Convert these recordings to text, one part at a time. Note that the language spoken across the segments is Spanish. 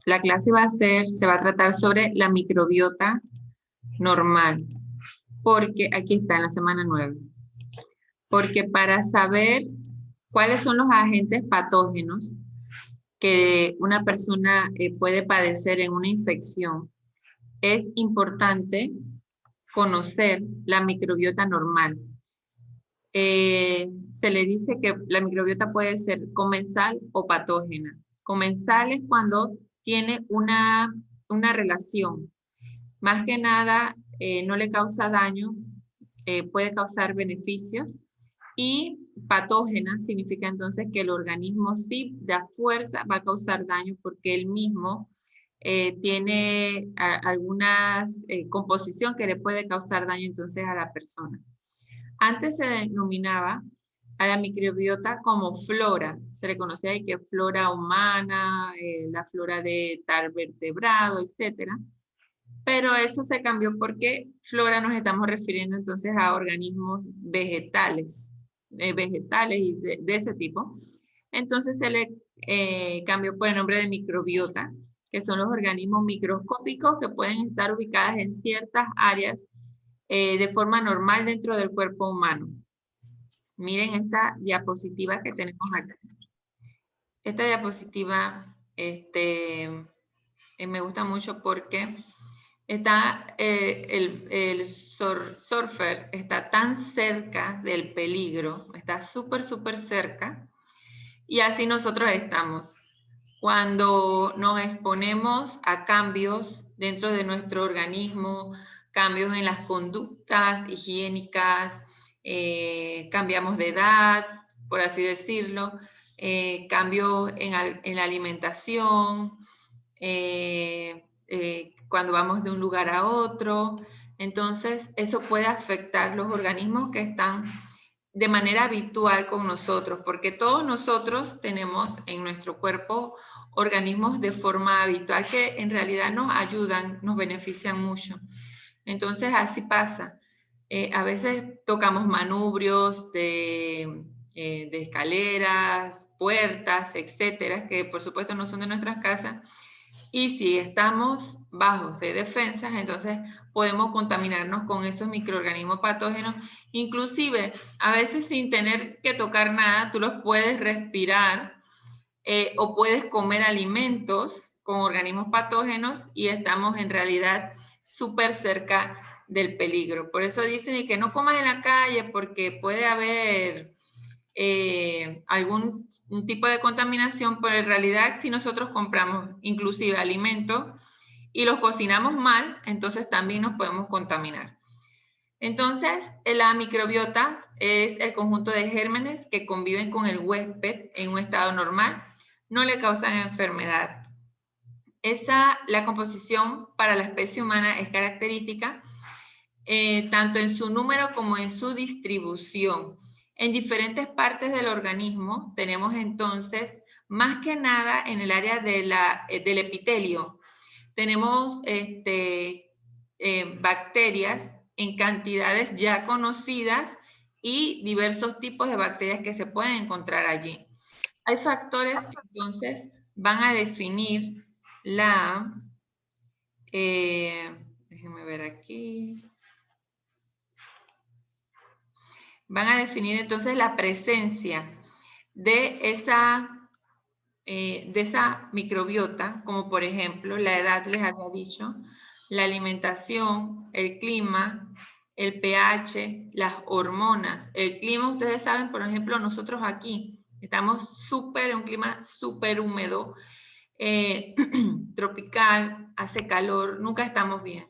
La clase se va a tratar sobre la microbiota normal, porque aquí está en la semana 9. Porque para saber cuáles son los agentes patógenos que una persona puede padecer en una infección, es importante conocer la microbiota normal. Se le dice que la microbiota puede ser comensal o patógena. Comensal es cuando tiene una relación. Más que nada, no le causa daño, puede causar beneficios. Y patógena significa entonces que el organismo sí da fuerza, va a causar daño porque él mismo tiene alguna composición que le puede causar daño entonces a la persona. Antes se denominaba a la microbiota como flora. Se le conocía ahí que flora humana, la flora de tal vertebrado, etc. Pero eso se cambió porque flora nos estamos refiriendo entonces a organismos vegetales, y de ese tipo. Entonces se le cambió por el nombre de microbiota, que son los organismos microscópicos que pueden estar ubicadas en ciertas áreas de forma normal dentro del cuerpo humano. Miren esta diapositiva que tenemos aquí. Esta diapositiva me gusta mucho porque está el surfer está tan cerca del peligro, está súper cerca, y así nosotros estamos. Cuando nos exponemos a cambios dentro de nuestro organismo, cambios en las conductas higiénicas, cambiamos de edad, por así decirlo, cambios en la alimentación, cuando vamos de un lugar a otro. Entonces, eso puede afectar los organismos que están de manera habitual con nosotros, porque todos nosotros tenemos en nuestro cuerpo organismos de forma habitual que en realidad nos ayudan, nos benefician mucho. Entonces, así pasa. A veces tocamos manubrios de escaleras, puertas, etcétera, que por supuesto no son de nuestras casas. Y si estamos bajos de defensas, entonces podemos contaminarnos con esos microorganismos patógenos. Inclusive, a veces sin tener que tocar nada, tú los puedes respirar o puedes comer alimentos con organismos patógenos y estamos en realidad súper cerca del peligro. Por eso dicen que no comas en la calle porque puede haber algún tipo de contaminación, pero en realidad si nosotros compramos inclusive alimentos y los cocinamos mal, entonces también nos podemos contaminar. Entonces, la microbiota es el conjunto de gérmenes que conviven con el huésped en un estado normal, no le causan enfermedad. La composición para la especie humana es característica tanto en su número como en su distribución. En diferentes partes del organismo tenemos entonces, más que nada en el área del epitelio, tenemos bacterias en cantidades ya conocidas y diversos tipos de bacterias que se pueden encontrar allí. Hay factores que entonces van a definir déjenme ver aquí. Van a definir entonces la presencia de esa microbiota, como por ejemplo la edad, les había dicho, la alimentación, el clima, el pH, las hormonas. El clima, ustedes saben, por ejemplo, nosotros aquí estamos en un clima súper húmedo, tropical, hace calor, nunca estamos bien.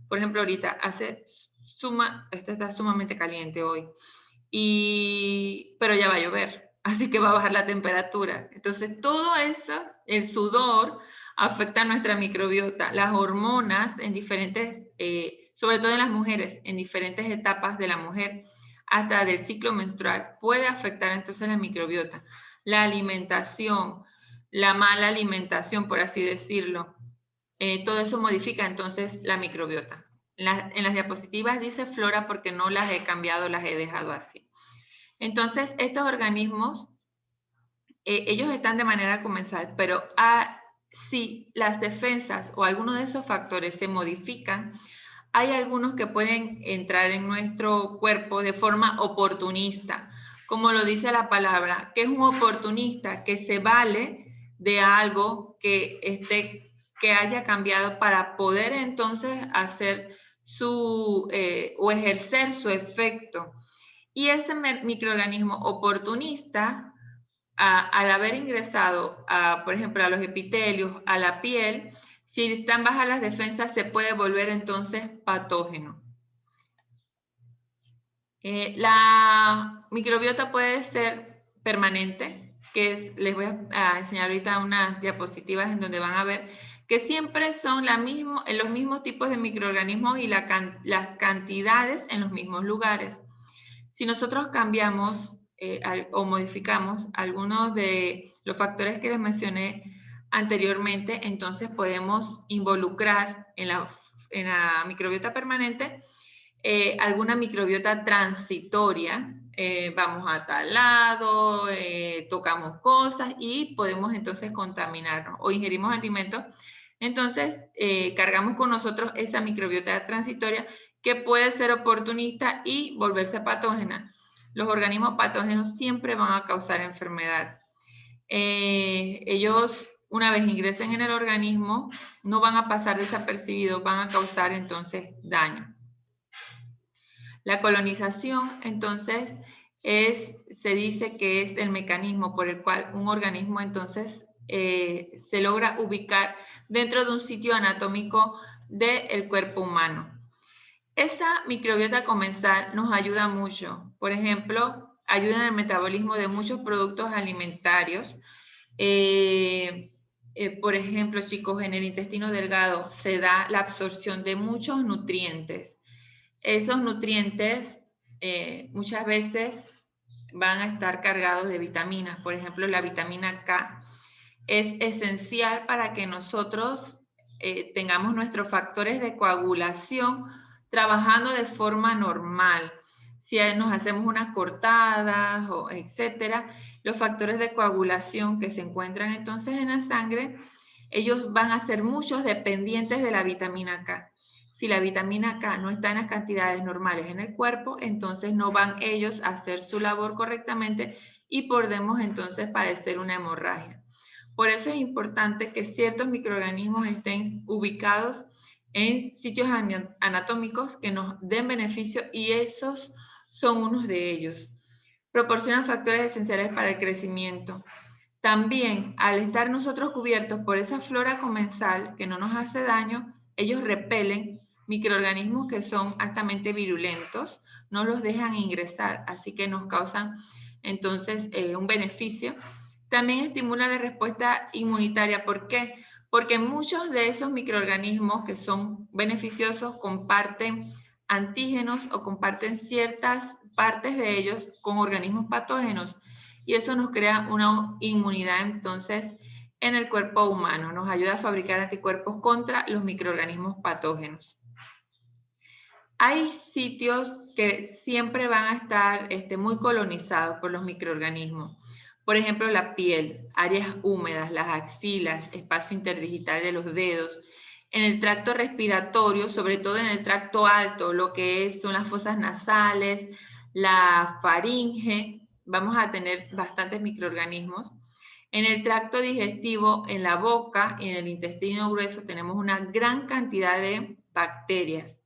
Por ejemplo, ahorita esto está sumamente caliente hoy. Pero ya va a llover, así que va a bajar la temperatura. Entonces, todo eso, el sudor, afecta a nuestra microbiota. Las hormonas en diferentes, sobre todo en las mujeres, en diferentes etapas de la mujer, hasta del ciclo menstrual, puede afectar entonces la microbiota. La alimentación, la mala alimentación, por así decirlo, todo eso modifica entonces la microbiota. En las diapositivas dice flora porque no las he cambiado, las he dejado así. Entonces, estos organismos, ellos están de manera comensal, pero si las defensas o alguno de esos factores se modifican, hay algunos que pueden entrar en nuestro cuerpo de forma oportunista, como lo dice la palabra, que es un oportunista que se vale de algo que haya cambiado para poder entonces hacer o ejercer su efecto. Y ese microorganismo oportunista, al haber ingresado, por ejemplo, a los epitelios, a la piel, si están bajas las defensas, se puede volver entonces patógeno. La microbiota puede ser permanente, les voy a enseñar ahorita unas diapositivas en donde van a ver que siempre son los mismos tipos de microorganismos y las cantidades en los mismos lugares. Si nosotros cambiamos o modificamos algunos de los factores que les mencioné anteriormente, entonces podemos involucrar en la microbiota permanente alguna microbiota transitoria. Vamos a tal lado, tocamos cosas y podemos entonces contaminarnos o ingerimos alimentos. Entonces, cargamos con nosotros esa microbiota transitoria que puede ser oportunista y volverse patógena. Los organismos patógenos siempre van a causar enfermedad. Ellos, una vez ingresen en el organismo, no van a pasar desapercibidos, van a causar entonces daño. La colonización, entonces, se dice que es el mecanismo por el cual un organismo, entonces, se logra ubicar dentro de un sitio anatómico del cuerpo humano. Esa microbiota comensal nos ayuda mucho. Por ejemplo, ayuda en el metabolismo de muchos productos alimentarios. Por ejemplo, chicos, en el intestino delgado se da la absorción de muchos nutrientes. Esos nutrientes muchas veces van a estar cargados de vitaminas. Por ejemplo, la vitamina K es esencial para que nosotros tengamos nuestros factores de coagulación trabajando de forma normal. Si nos hacemos unas cortadas, etcétera, los factores de coagulación que se encuentran entonces en la sangre, ellos van a ser muchos dependientes de la vitamina K. Si la vitamina K no está en las cantidades normales en el cuerpo, entonces no van ellos a hacer su labor correctamente y podemos entonces padecer una hemorragia. Por eso es importante que ciertos microorganismos estén ubicados en sitios anatómicos que nos den beneficio y esos son unos de ellos. Proporcionan factores esenciales para el crecimiento. También, al estar nosotros cubiertos por esa flora comensal que no nos hace daño, ellos repelen microorganismos que son altamente virulentos, no los dejan ingresar, así que nos causan entonces un beneficio. También estimula la respuesta inmunitaria. ¿Por qué? Porque muchos de esos microorganismos que son beneficiosos comparten antígenos o comparten ciertas partes de ellos con organismos patógenos y eso nos crea una inmunidad entonces en el cuerpo humano. Nos ayuda a fabricar anticuerpos contra los microorganismos patógenos. Hay sitios que siempre van a estar muy colonizados por los microorganismos. Por ejemplo, la piel, áreas húmedas, las axilas, espacio interdigital de los dedos. En el tracto respiratorio, sobre todo en el tracto alto, lo que son las fosas nasales, la faringe, vamos a tener bastantes microorganismos. En el tracto digestivo, en la boca y en el intestino grueso tenemos una gran cantidad de bacterias.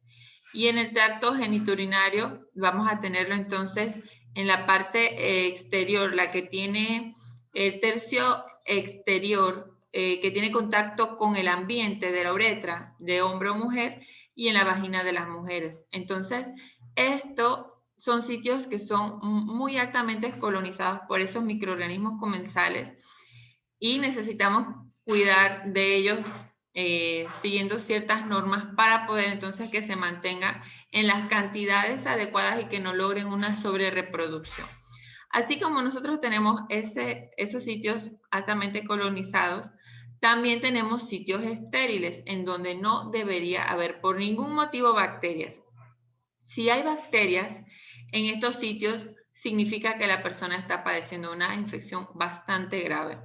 Y en el tracto genitourinario vamos a tenerlo entonces en la parte exterior, la que tiene el tercio exterior, que tiene contacto con el ambiente de la uretra de hombre o mujer y en la vagina de las mujeres. Entonces, estos son sitios que son muy altamente colonizados por esos microorganismos comensales y necesitamos cuidar de ellos siguiendo ciertas normas para poder entonces que se mantenga en las cantidades adecuadas y que no logren una sobrereproducción. Así como nosotros tenemos esos sitios altamente colonizados, también tenemos sitios estériles en donde no debería haber por ningún motivo bacterias. Si hay bacterias en estos sitios, significa que la persona está padeciendo una infección bastante grave.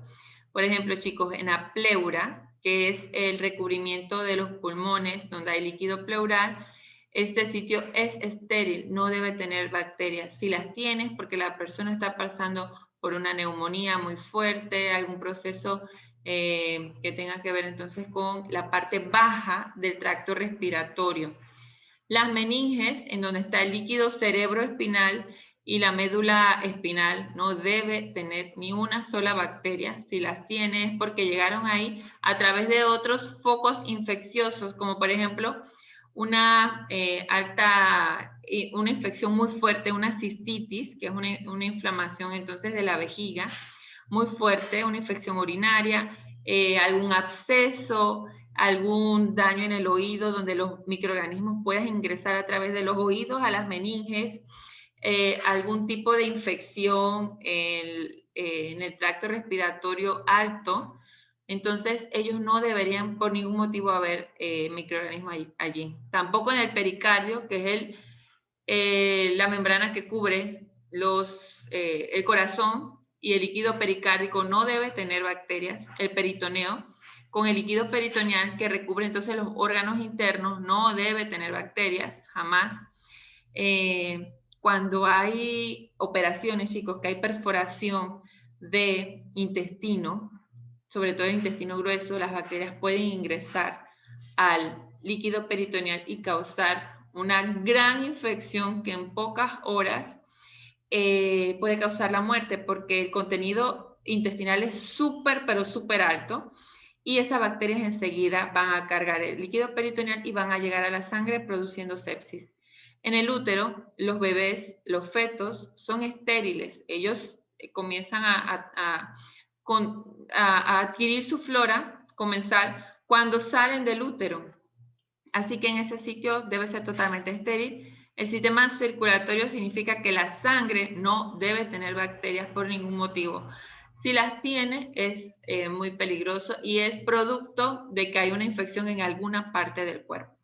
Por ejemplo, chicos, en la pleura, que es el recubrimiento de los pulmones, donde hay líquido pleural, este sitio es estéril, no debe tener bacterias. Si las tienes, porque la persona está pasando por una neumonía muy fuerte, algún proceso que tenga que ver entonces con la parte baja del tracto respiratorio. Las meninges, en donde está el líquido cerebroespinal y la médula espinal, no debe tener ni una sola bacteria. Si las tiene es porque llegaron ahí a través de otros focos infecciosos, como por ejemplo una infección muy fuerte, una cistitis, que es una inflamación entonces de la vejiga muy fuerte, una infección urinaria, algún absceso, algún daño en el oído donde los microorganismos puedan ingresar a través de los oídos a las meninges, algún tipo de infección en el tracto respiratorio alto. Entonces, ellos no deberían por ningún motivo haber microorganismos allí. Tampoco en el pericardio, que es la membrana que cubre el corazón, y el líquido pericárdico no debe tener bacterias. El peritoneo, con el líquido peritoneal que recubre entonces los órganos internos, no debe tener bacterias, jamás. Cuando hay operaciones, chicos, que hay perforación de intestino, sobre todo el intestino grueso, las bacterias pueden ingresar al líquido peritoneal y causar una gran infección que en pocas horas puede causar la muerte, porque el contenido intestinal es súper, pero súper alto, y esas bacterias enseguida van a cargar el líquido peritoneal y van a llegar a la sangre produciendo sepsis. En el útero, los bebés, los fetos, son estériles. Ellos comienzan a adquirir su flora comensal cuando salen del útero. Así que en ese sitio debe ser totalmente estéril. El sistema circulatorio significa que la sangre no debe tener bacterias por ningún motivo. Si las tiene, es muy peligroso y es producto de que hay una infección en alguna parte del cuerpo.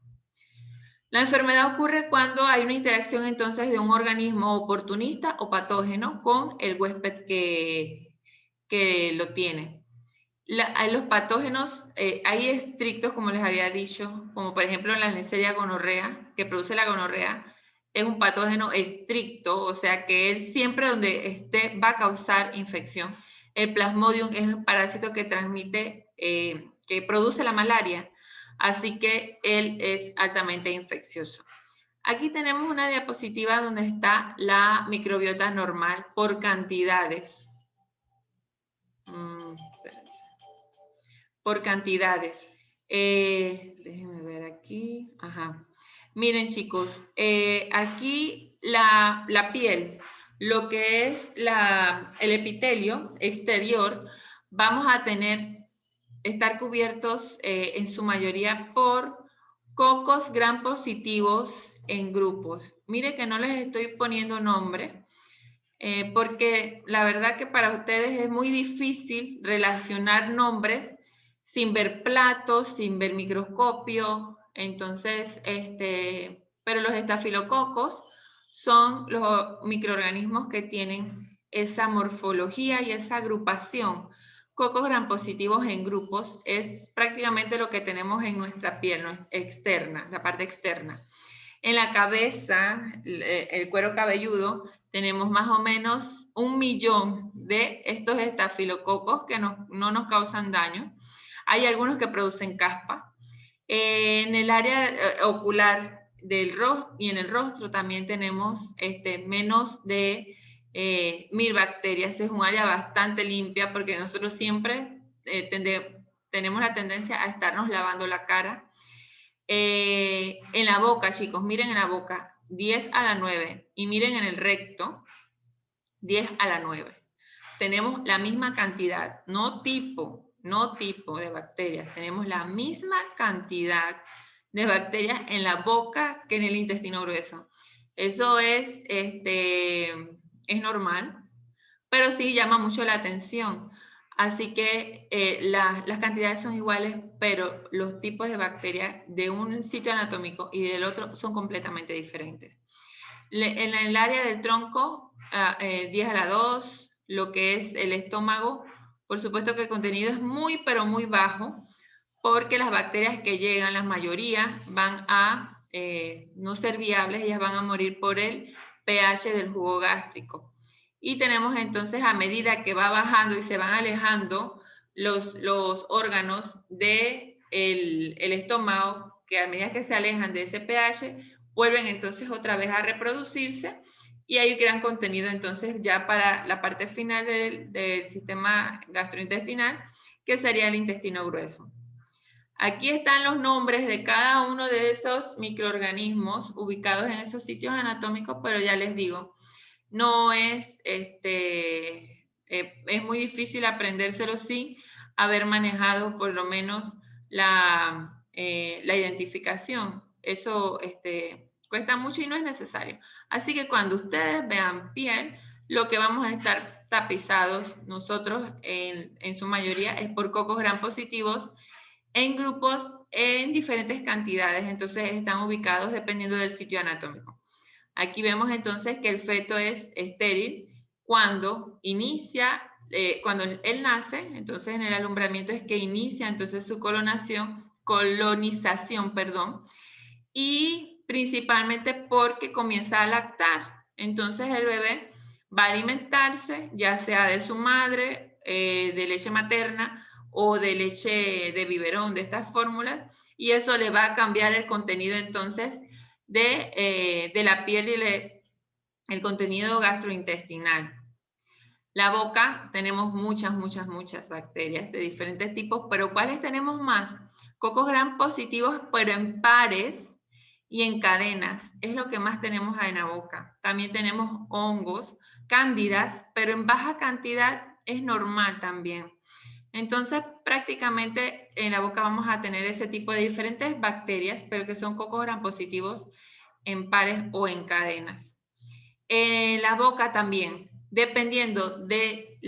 La enfermedad ocurre cuando hay una interacción entonces de un organismo oportunista o patógeno con el huésped que lo tiene. Los patógenos, hay estrictos, como les había dicho, como por ejemplo la Neisseria gonorrea, que produce la gonorrea, es un patógeno estricto, o sea que él siempre donde esté va a causar infección. El Plasmodium es un parásito que transmite, que produce la malaria, así que él es altamente infeccioso. Aquí tenemos una diapositiva donde está la microbiota normal por cantidades. Por cantidades. Déjenme ver aquí. Ajá. Miren, chicos, aquí la piel, lo que es el epitelio exterior, vamos a estar cubiertos en su mayoría por cocos gram positivos en grupos. Mire que no les estoy poniendo nombre, porque la verdad que para ustedes es muy difícil relacionar nombres sin ver platos, sin ver microscopio. Entonces, pero los estafilococos son los microorganismos que tienen esa morfología y esa agrupación. Cocos gram positivos en grupos es prácticamente lo que tenemos en nuestra piel externa, la parte externa. En la cabeza, el cuero cabelludo, tenemos más o menos 1 millón de estos estafilococos que no nos causan daño. Hay algunos que producen caspa. En el área ocular del rostro y en el rostro también tenemos menos de 1000 bacterias. Es un área bastante limpia porque nosotros siempre tenemos la tendencia a estarnos lavando la cara. En la boca, chicos, miren en la boca, 10 a la 9. Y miren en el recto, 10 a la 9. Tenemos la misma cantidad, no tipo de bacterias. Tenemos la misma cantidad de bacterias en la boca que en el intestino grueso. Eso es normal, pero sí llama mucho la atención. Así que las cantidades son iguales, pero los tipos de bacterias de un sitio anatómico y del otro son completamente diferentes. En el área del tronco, 10 a la 2, lo que es el estómago, por supuesto que el contenido es muy, pero muy bajo, porque las bacterias que llegan, la mayoría, van a no ser viables, ellas van a morir por el pH del jugo gástrico. Y tenemos entonces, a medida que va bajando y se van alejando los órganos del el estómago, que a medida que se alejan de ese pH, vuelven entonces otra vez a reproducirse y hay gran contenido entonces ya para la parte final del sistema gastrointestinal, que sería el intestino grueso. Aquí están los nombres de cada uno de esos microorganismos ubicados en esos sitios anatómicos, pero ya les digo, no es, es muy difícil aprendérselo sin haber manejado por lo menos la identificación. Eso cuesta mucho y no es necesario. Así que cuando ustedes vean piel, lo que vamos a estar tapizados nosotros en su mayoría es por cocos gram positivos en grupos en diferentes cantidades, entonces están ubicados dependiendo del sitio anatómico. Aquí vemos entonces que el feto es estéril cuando inicia, cuando él nace, entonces en el alumbramiento es que inicia entonces su colonización, y principalmente porque comienza a lactar. Entonces el bebé va a alimentarse, ya sea de su madre, de leche materna o de leche de biberón, de estas fórmulas, y eso le va a cambiar el contenido entonces de la piel y el contenido gastrointestinal. La boca, tenemos muchas bacterias de diferentes tipos, pero ¿cuáles tenemos más? Cocos gram positivos, pero en pares y en cadenas. Es lo que más tenemos en la boca. También tenemos hongos, cándidas, pero en baja cantidad es normal también. Entonces, prácticamente en la boca vamos a tener ese tipo de diferentes bacterias, pero que son cocos gram positivos en pares o en cadenas. En la boca también, dependiendo de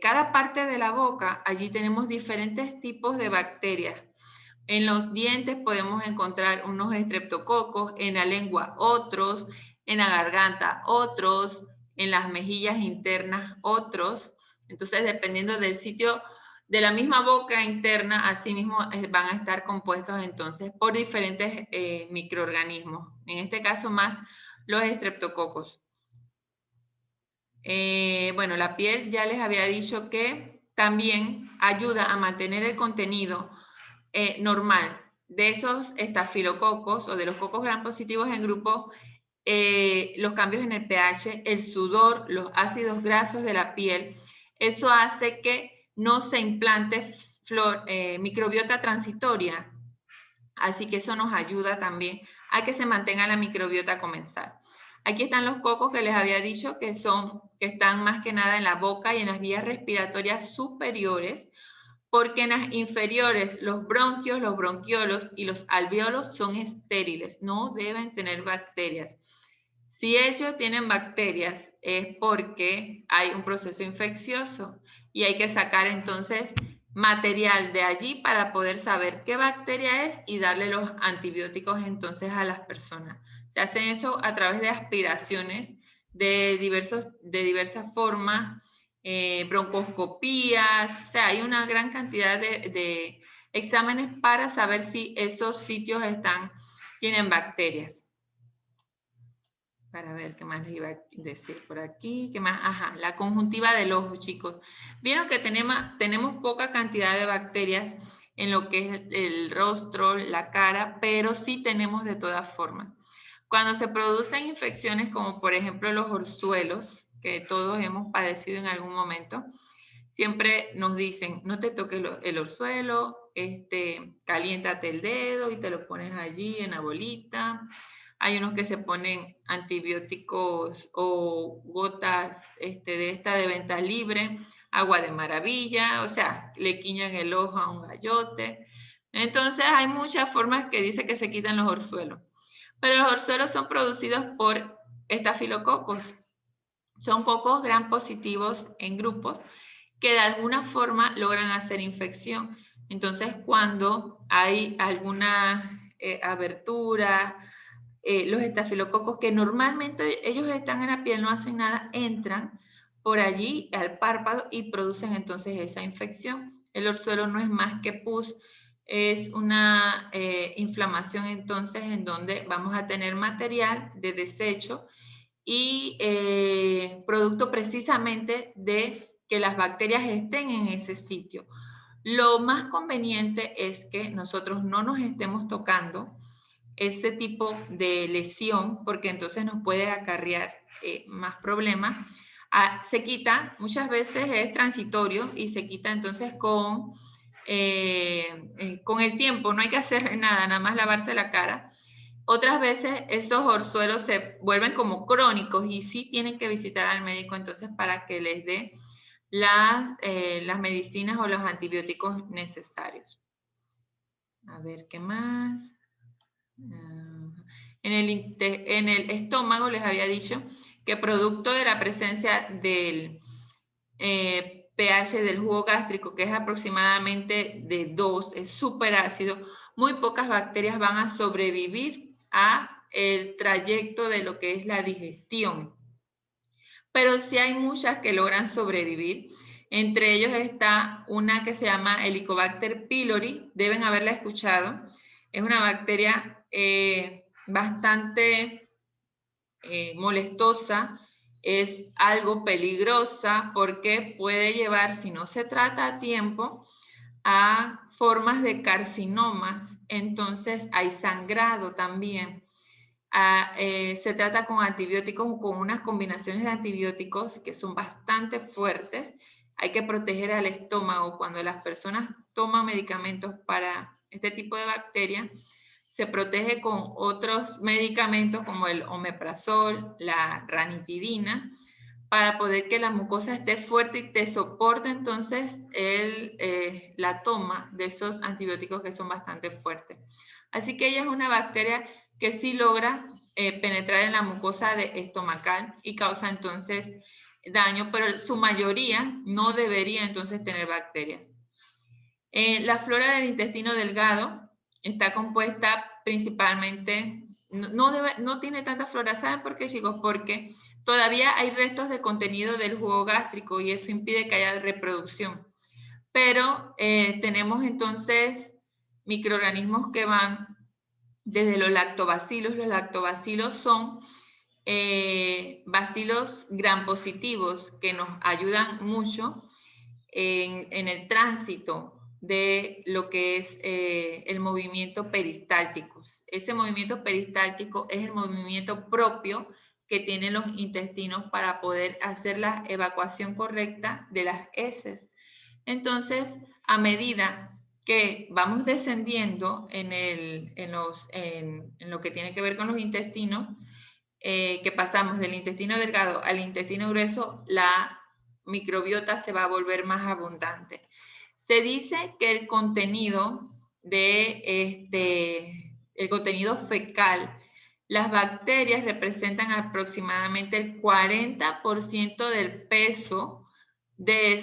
cada parte de la boca, allí tenemos diferentes tipos de bacterias. En los dientes podemos encontrar unos estreptococos, en la lengua otros, en la garganta otros, en las mejillas internas otros. Entonces, dependiendo del sitio de la misma boca interna, así mismo van a estar compuestos entonces por diferentes microorganismos. En este caso más los estreptococos. Bueno, la piel ya les había dicho que también ayuda a mantener el contenido normal de esos estafilococos o de los cocos gram positivos en grupo, los cambios en el pH, el sudor, los ácidos grasos de la piel. Eso hace que no se implante microbiota transitoria. Así que eso nos ayuda también a que se mantenga la microbiota comensal. Aquí están los cocos que les había dicho que están más que nada en la boca y en las vías respiratorias superiores, porque en las inferiores los bronquios, los bronquiolos y los alvéolos son estériles, no deben tener bacterias. Si ellos tienen bacterias es porque hay un proceso infeccioso y hay que sacar entonces material de allí para poder saber qué bacteria es y darle los antibióticos entonces a las personas. Se hace eso a través de aspiraciones de diversas formas, broncoscopías, o sea, hay una gran cantidad de exámenes para saber si esos sitios tienen bacterias. Para ver qué más les iba a decir por aquí. ¿Qué más? Ajá, la conjuntiva del ojo, chicos. Vieron que tenemos poca cantidad de bacterias en lo que es el rostro, la cara, pero sí tenemos de todas formas. Cuando se producen infecciones como por ejemplo los orzuelos, que todos hemos padecido en algún momento, siempre nos dicen, no te toques el orzuelo, caliéntate el dedo y te lo pones allí en la bolita. Hay unos que se ponen antibióticos o gotas de venta libre, agua de maravilla, o sea, le quiñan el ojo a un gallote. Entonces hay muchas formas que dice que se quitan los orzuelos. Pero los orzuelos son producidos por estafilococos. Son cocos gram positivos en grupos que de alguna forma logran hacer infección. Entonces, cuando hay alguna abertura, los estafilococos que normalmente ellos están en la piel, no hacen nada, entran por allí al párpado y producen entonces esa infección. El orzuelo no es más que pus, es una inflamación entonces en donde vamos a tener material de desecho y producto precisamente de que las bacterias estén en ese sitio. Lo más conveniente es que nosotros no nos estemos tocando ese tipo de lesión, porque entonces nos puede acarrear más problemas. Se quita, muchas veces es transitorio y se quita entonces con el tiempo, no hay que hacer nada, nada más lavarse la cara. Otras veces esos orzuelos se vuelven como crónicos y sí tienen que visitar al médico entonces para que les dé las medicinas o los antibióticos necesarios. A ver, ¿qué más? En el estómago les había dicho que producto de la presencia del pH del jugo gástrico, que es aproximadamente de 2, es súper ácido, muy pocas bacterias van a sobrevivir a el trayecto de lo que es la digestión. Pero sí hay muchas que logran sobrevivir. Entre ellos está una que se llama Helicobacter pylori, deben haberla escuchado. Es una bacteria bastante molestosa, es algo peligrosa porque puede llevar, si no se trata a tiempo, a formas de carcinomas. Entonces hay sangrado también. Se trata con antibióticos, con unas combinaciones de antibióticos que son bastante fuertes. Hay que proteger al estómago. Cuando las personas toman medicamentos para este tipo de bacterias, se protege con otros medicamentos como el omeprazol, la ranitidina, para poder que la mucosa esté fuerte y te soporte entonces la toma de esos antibióticos que son bastante fuertes. Así que ella es una bacteria que sí logra penetrar en la mucosa estomacal y causa entonces daño, pero su mayoría no debería entonces tener bacterias. La flora del intestino delgado está compuesta principalmente, no tiene tanta flora. ¿Saben por qué, chicos? Porque todavía hay restos de contenido del jugo gástrico y eso impide que haya reproducción. Pero tenemos entonces microorganismos que van desde los lactobacilos. Los lactobacilos son bacilos gram positivos que nos ayudan mucho en el tránsito de lo que es el movimiento peristáltico. Ese movimiento peristáltico es el movimiento propio que tienen los intestinos para poder hacer la evacuación correcta de las heces. Entonces, a medida que vamos descendiendo en lo que tiene que ver con los intestinos, que pasamos del intestino delgado al intestino grueso, la microbiota se va a volver más abundante. Se dice que el contenido el contenido fecal, las bacterias representan aproximadamente el 40% del peso de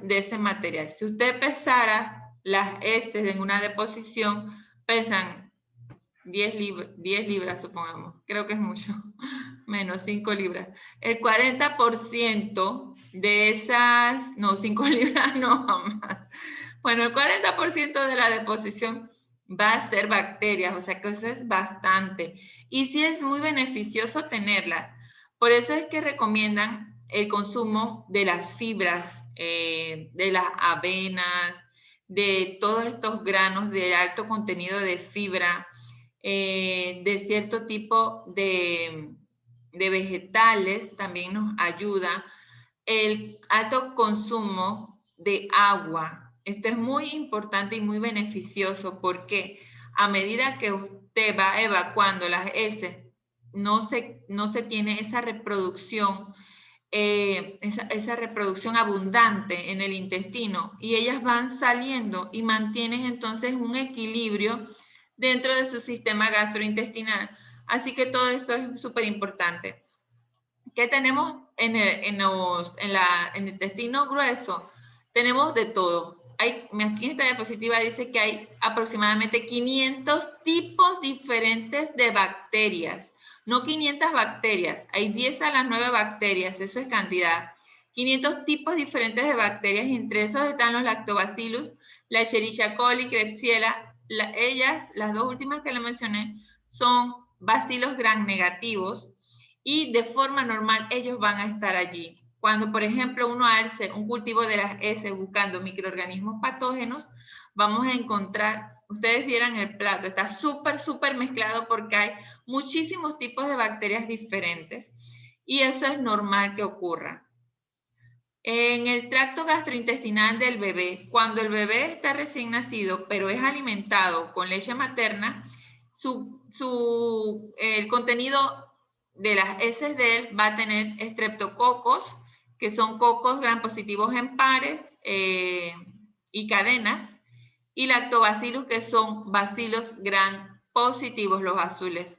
ese material. Si usted pesara las heces en una deposición, pesan 10 libras, supongamos. Creo que es mucho. Menos 5 libras. El 40% de esas, no, 5 libras no, jamás. Bueno, el 40% de la deposición va a ser bacterias, o sea que eso es bastante. Y sí es muy beneficioso tenerla. Por eso es que recomiendan el consumo de las fibras, de las avenas, de todos estos granos de alto contenido de fibra, de cierto tipo de vegetales también nos ayuda. El alto consumo de agua. Esto es muy importante y muy beneficioso porque a medida que usted va evacuando las heces, no se tiene esa reproducción, esa reproducción abundante en el intestino y ellas van saliendo y mantienen entonces un equilibrio dentro de su sistema gastrointestinal. Así que todo esto es súper importante. ¿Qué tenemos en el intestino grueso? Tenemos de todo. Aquí en esta diapositiva dice que hay aproximadamente 500 tipos diferentes de bacterias. No 500 bacterias, hay 10 a las 9 bacterias, eso es cantidad. 500 tipos diferentes de bacterias, y entre esos están los lactobacillus, la Escherichia coli, Klebsiella. Las dos últimas que le mencioné, son bacilos gram negativos y de forma normal ellos van a estar allí. Cuando, por ejemplo, uno hace un cultivo de las heces buscando microorganismos patógenos, vamos a encontrar, ustedes vieran el plato, está súper mezclado porque hay muchísimos tipos de bacterias diferentes y eso es normal que ocurra. En el tracto gastrointestinal del bebé, cuando el bebé está recién nacido, pero es alimentado con leche materna, el contenido de las heces de él va a tener estreptococos, que son cocos gram positivos en pares y cadenas, y lactobacillus, que son bacilos gram positivos, los azules.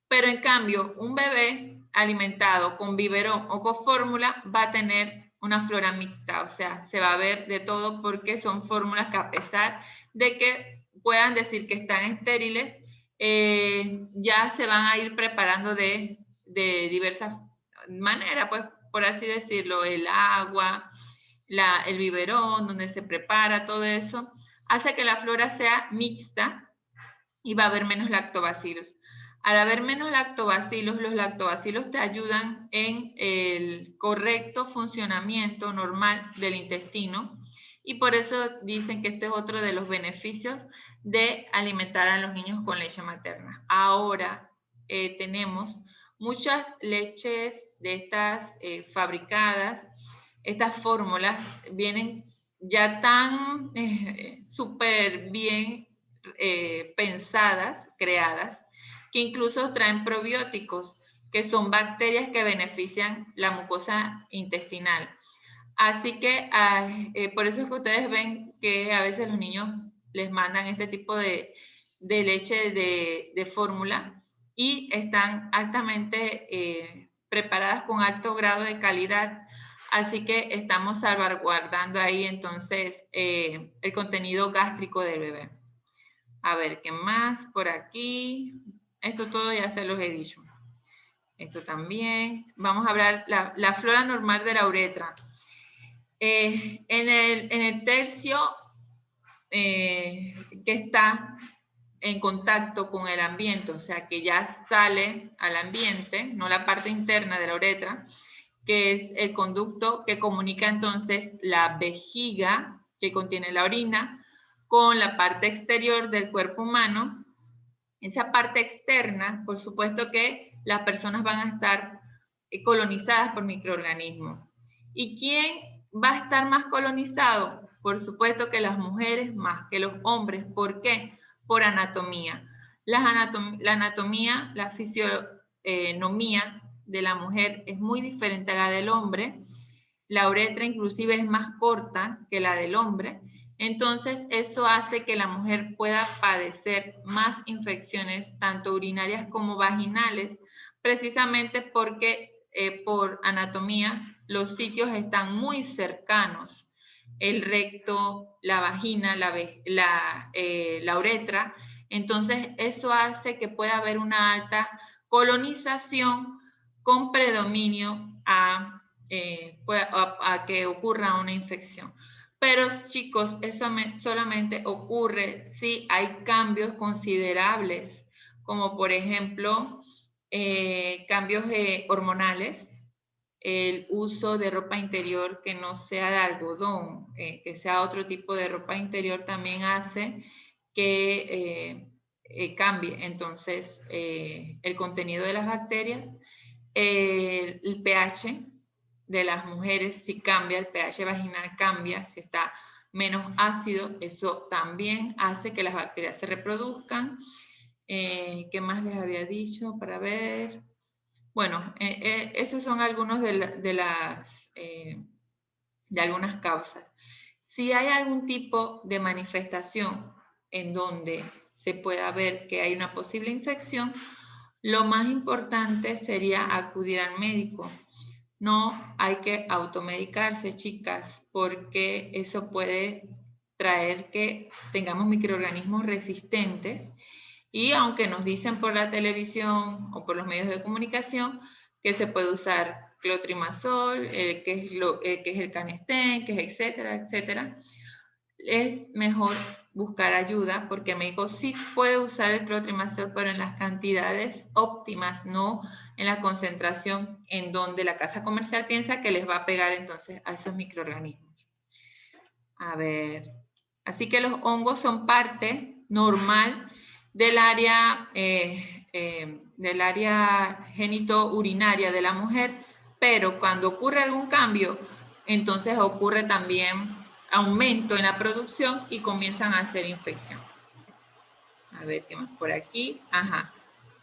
Pero en cambio, un bebé alimentado con biberón o con fórmula va a tener una flora mixta, o sea, se va a ver de todo porque son fórmulas que, a pesar de que puedan decir que están estériles, ya se van a ir preparando de diversas maneras, pues, por así decirlo. El agua, el biberón, donde se prepara, todo eso hace que la flora sea mixta y va a haber menos lactobacillus. Al haber menos lactobacillus, los lactobacillus te ayudan en el correcto funcionamiento normal del intestino, y por eso dicen que este es otro de los beneficios de alimentar a los niños con leche materna. Ahora tenemos muchas leches de estas fabricadas. Estas fórmulas vienen ya tan súper bien pensadas, creadas, que incluso traen probióticos, que son bacterias que benefician la mucosa intestinal. Así que por eso es que ustedes ven que a veces los niños les mandan este tipo de leche de fórmula, y están altamente preparadas con alto grado de calidad. Así que estamos salvaguardando ahí entonces el contenido gástrico del bebé. A ver, ¿qué más por aquí? Esto todo ya se los he dicho. Esto también. Vamos a hablar la flora normal de la uretra. En el tercio que está en contacto con el ambiente, o sea, que ya sale al ambiente, no la parte interna de la uretra, que es el conducto que comunica entonces la vejiga, que contiene la orina, con la parte exterior del cuerpo humano. Esa parte externa, por supuesto que las personas van a estar colonizadas por microorganismos. ¿Y quién va a estar más colonizado? Por supuesto que las mujeres más que los hombres. ¿Por qué? Por anatomía. La anatomía, la fisionomía de la mujer es muy diferente a la del hombre. La uretra inclusive es más corta que la del hombre. Entonces, eso hace que la mujer pueda padecer más infecciones, tanto urinarias como vaginales, precisamente porque por anatomía los sitios están muy cercanos. El recto, la vagina, la uretra. Entonces, eso hace que pueda haber una alta colonización con predominio a que ocurra una infección. Pero, chicos, eso solamente ocurre si hay cambios considerables, como por ejemplo cambios hormonales, el uso de ropa interior que no sea de algodón, que sea otro tipo de ropa interior, también hace que cambie entonces el contenido de las bacterias. El pH de las mujeres, si cambia, el pH vaginal cambia, si está menos ácido, eso también hace que las bacterias se reproduzcan. ¿Qué más les había dicho para ver? Bueno, esos son algunos de algunas causas. Si hay algún tipo de manifestación en donde se pueda ver que hay una posible infección, lo más importante sería acudir al médico. No hay que automedicarse, chicas, porque eso puede traer que tengamos microorganismos resistentes, y aunque nos dicen por la televisión o por los medios de comunicación que se puede usar clotrimazol, que es el Canesten, que es etcétera, etcétera. Es mejor buscar ayuda porque el médico sí puede usar el clotrimazol, pero en las cantidades óptimas, no en la concentración en donde la casa comercial piensa que les va a pegar entonces a esos microorganismos. A ver, así que los hongos son parte normal del área genitourinaria de la mujer, pero cuando ocurre algún cambio, entonces ocurre también aumento en la producción y comienzan a hacer infección. A ver, ¿qué más por aquí? Ajá.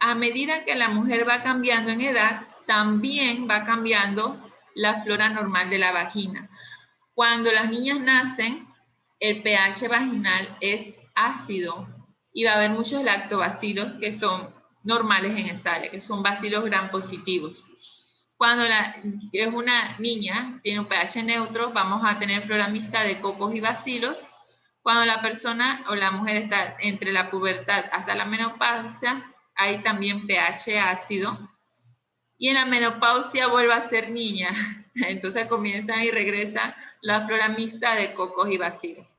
A medida que la mujer va cambiando en edad, también va cambiando la flora normal de la vagina. Cuando las niñas nacen, el pH vaginal es ácido y va a haber muchos lactobacilos que son normales en esa área, que son bacilos gram positivos. Cuando es una niña, tiene un pH neutro, vamos a tener flora mixta de cocos y bacilos. Cuando la persona o la mujer está entre la pubertad hasta la menopausia, hay también pH ácido. Y en la menopausia vuelve a ser niña. Entonces comienza y regresa la flora mixta de cocos y bacilos.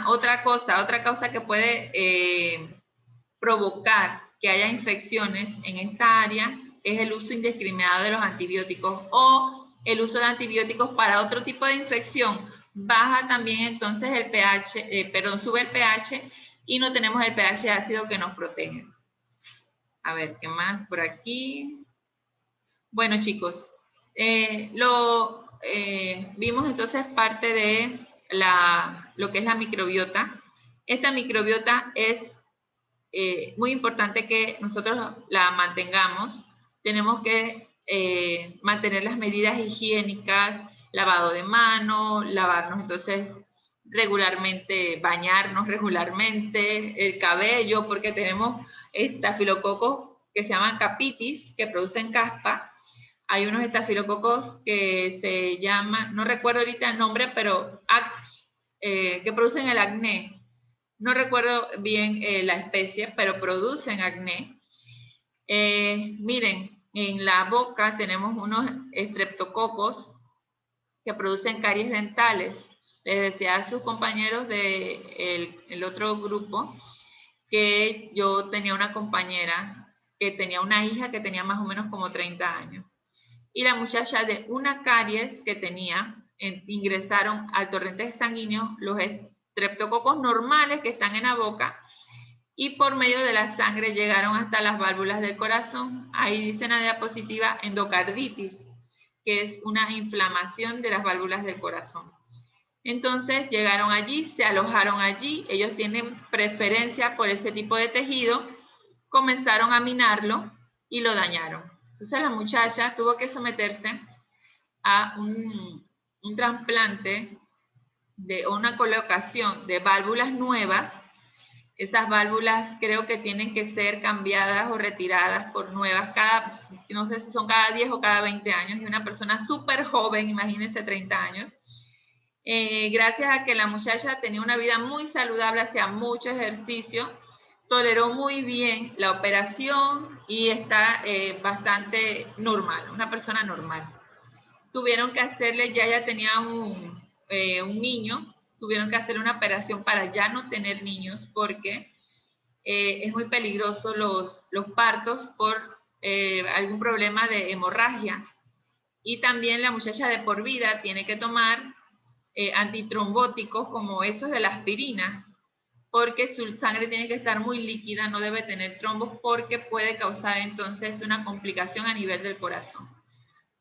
Otra causa que puede provocar que haya infecciones en esta área es el uso indiscriminado de los antibióticos o el uso de antibióticos para otro tipo de infección. Baja también entonces el pH, sube el pH y no tenemos el pH ácido que nos protege. A ver, ¿qué más por aquí? Bueno, chicos, vimos entonces parte de lo que es la microbiota. Esta microbiota es muy importante que nosotros la mantengamos. Tenemos que mantener las medidas higiénicas, lavado de manos, lavarnos entonces regularmente, bañarnos regularmente, el cabello, porque tenemos estafilococos que se llaman capitis, que producen caspa. Hay unos estafilococos que se llaman, no recuerdo ahorita el nombre, pero que producen el acné. No recuerdo bien la especie, pero producen acné. Miren, en la boca tenemos unos estreptococos que producen caries dentales. Les decía a sus compañeros del otro grupo que yo tenía una compañera que tenía una hija que tenía más o menos como 30 años. Y la muchacha de una caries que tenía, ingresaron al torrente sanguíneo los estreptococos normales que están en la boca y por medio de la sangre llegaron hasta las válvulas del corazón. Ahí dice en la diapositiva endocarditis, que es una inflamación de las válvulas del corazón. Entonces llegaron allí, se alojaron allí, ellos tienen preferencia por ese tipo de tejido, comenzaron a minarlo y lo dañaron. Entonces la muchacha tuvo que someterse a un trasplante o una colocación de válvulas nuevas. Esas válvulas creo que tienen que ser cambiadas o retiradas por nuevas no sé si son cada 10 o cada 20 años, y una persona súper joven, imagínense 30 años. Gracias a que la muchacha tenía una vida muy saludable, hacía mucho ejercicio, toleró muy bien la operación y está bastante normal, una persona normal. Tuvieron que hacerle, ya tenía un niño, tuvieron que hacer una operación para ya no tener niños porque es muy peligroso los partos por algún problema de hemorragia. Y también la muchacha de por vida tiene que tomar antitrombóticos como esos de la aspirina, porque su sangre tiene que estar muy líquida, no debe tener trombos porque puede causar entonces una complicación a nivel del corazón.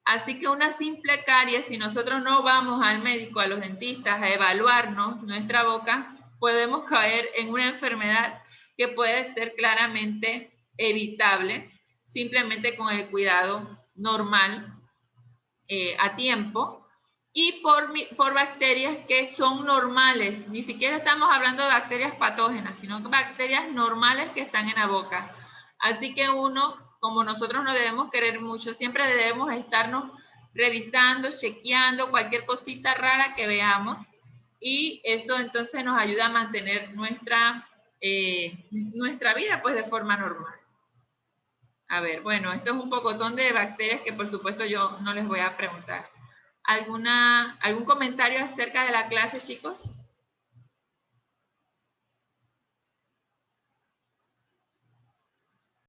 Así que una simple caries, si nosotros no vamos al médico, a los dentistas, a evaluarnos nuestra boca, podemos caer en una enfermedad que puede ser claramente evitable, simplemente con el cuidado normal a tiempo y por bacterias que son normales. Ni siquiera estamos hablando de bacterias patógenas, sino de bacterias normales que están en la boca. Así que uno, como nosotros nos debemos querer mucho, siempre debemos estarnos revisando, chequeando cualquier cosita rara que veamos y eso entonces nos ayuda a mantener nuestra vida pues de forma normal. A ver, bueno, esto es un pocotón de bacterias que por supuesto yo no les voy a preguntar. ¿Algún comentario acerca de la clase, chicos?